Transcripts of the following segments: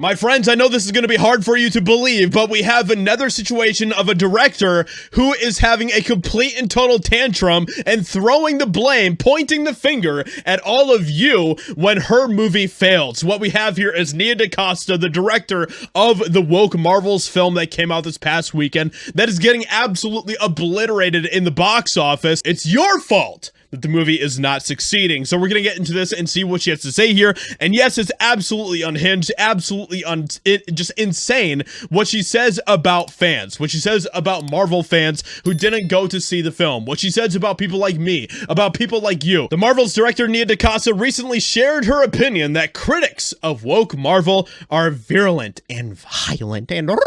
My friends, I know this is going to be hard for you to believe, but we have another situation of a director who is having a complete and total tantrum and throwing the blame, pointing the finger at all of you when her movie fails. What we have here is Nia DaCosta, the director of the woke Marvels film that came out this past weekend, that is getting absolutely obliterated in the box office. It's your fault that the movie is not succeeding. So we're gonna get into this and see what she has to say here. And yes, it's absolutely unhinged, absolutely just insane what she says about fans, what she says about Marvel fans who didn't go to see the film, what she says about people like me, about people like you. The Marvel's director Nia DaCosta recently shared her opinion that critics of woke Marvel are virulent and violent and racist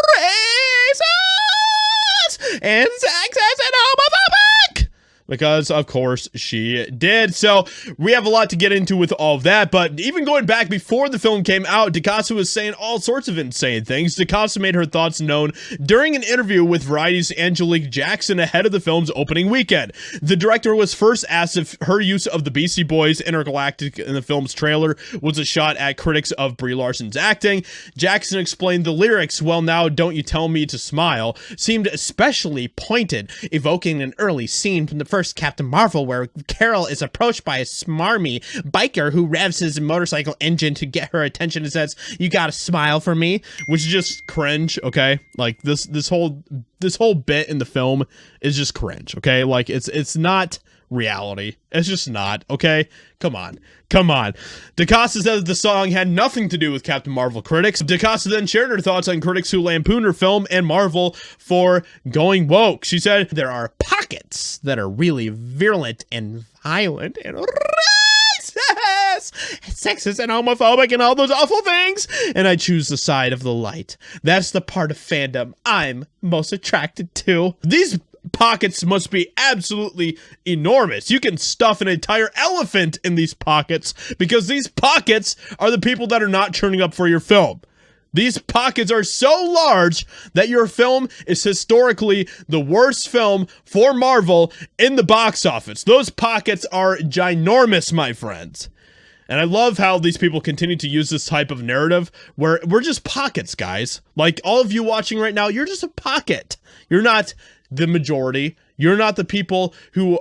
and sexist and homophobic. Because, of course, she did. So, we have a lot to get into with all of that, but even going back before the film came out, DaCosta was saying all sorts of insane things. DaCosta made her thoughts known during an interview with Variety's Angelique Jackson ahead of the film's opening weekend. The director was first asked if her use of the Beastie Boys' Intergalactic in the film's trailer was a shot at critics of Brie Larson's acting. Jackson explained the lyrics, "Well now, don't you tell me to smile," seemed especially pointed, evoking an early scene from the first Captain Marvel where Carol is approached by a smarmy biker who revs his motorcycle engine to get her attention and says, "You gotta smile for me," which is just cringe. Okay, like this whole bit in the film is just cringe. Okay, like it's not reality. It's just not. Okay, come on. DaCosta said that the song had nothing to do with Captain Marvel critics. DaCosta then shared her thoughts on critics who lampoon her film and Marvel for going woke. She said, "There are pockets that are really virulent and violent and sexist and homophobic and all those awful things, and I choose the side of the light. That's the part of fandom I'm most attracted to." These pockets must be absolutely enormous. You can stuff an entire elephant in these pockets, because these pockets are the people that are not turning up for your film. These pockets are so large that your film is historically the worst film for Marvel in the box office. Those pockets are ginormous, my friends. And I love how these people continue to use this type of narrative where we're just pockets, guys. Like all of you watching right now, you're just a pocket. You're not the majority. You're not the people who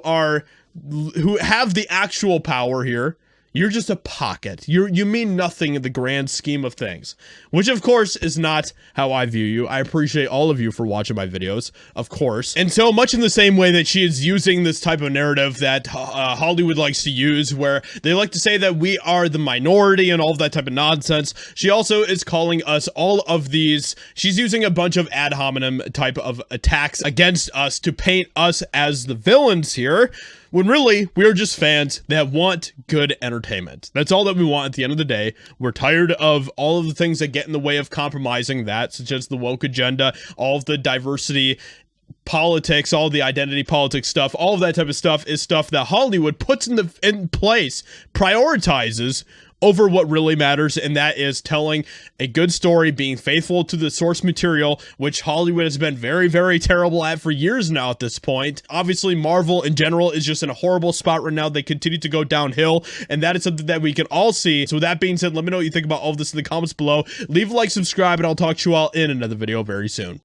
have the actual power here. You're just a pocket. You mean nothing in the grand scheme of things, which of course is not how I view you. I appreciate all of you for watching my videos, of course. And so much in the same way that she is using this type of narrative that Hollywood likes to use, where they like to say that we are the minority and all of that type of nonsense, she also is calling us all of these. She's using a bunch of ad hominem type of attacks against us to paint us as the villains here, when really, we're just fans that want good entertainment. That's all that we want at the end of the day. We're tired of all of the things that get in the way of compromising that, such as the woke agenda, all of the diversity politics, all the identity politics stuff, all of that type of stuff is stuff that Hollywood puts in place, prioritizes over what really matters, and that is telling a good story, being faithful to the source material, which Hollywood has been very, very terrible at for years now at this point. Obviously, Marvel in general is just in a horrible spot right now. They continue to go downhill, and that is something that we can all see. So with that being said, let me know what you think about all of this in the comments below. Leave a like, subscribe, and I'll talk to you all in another video very soon.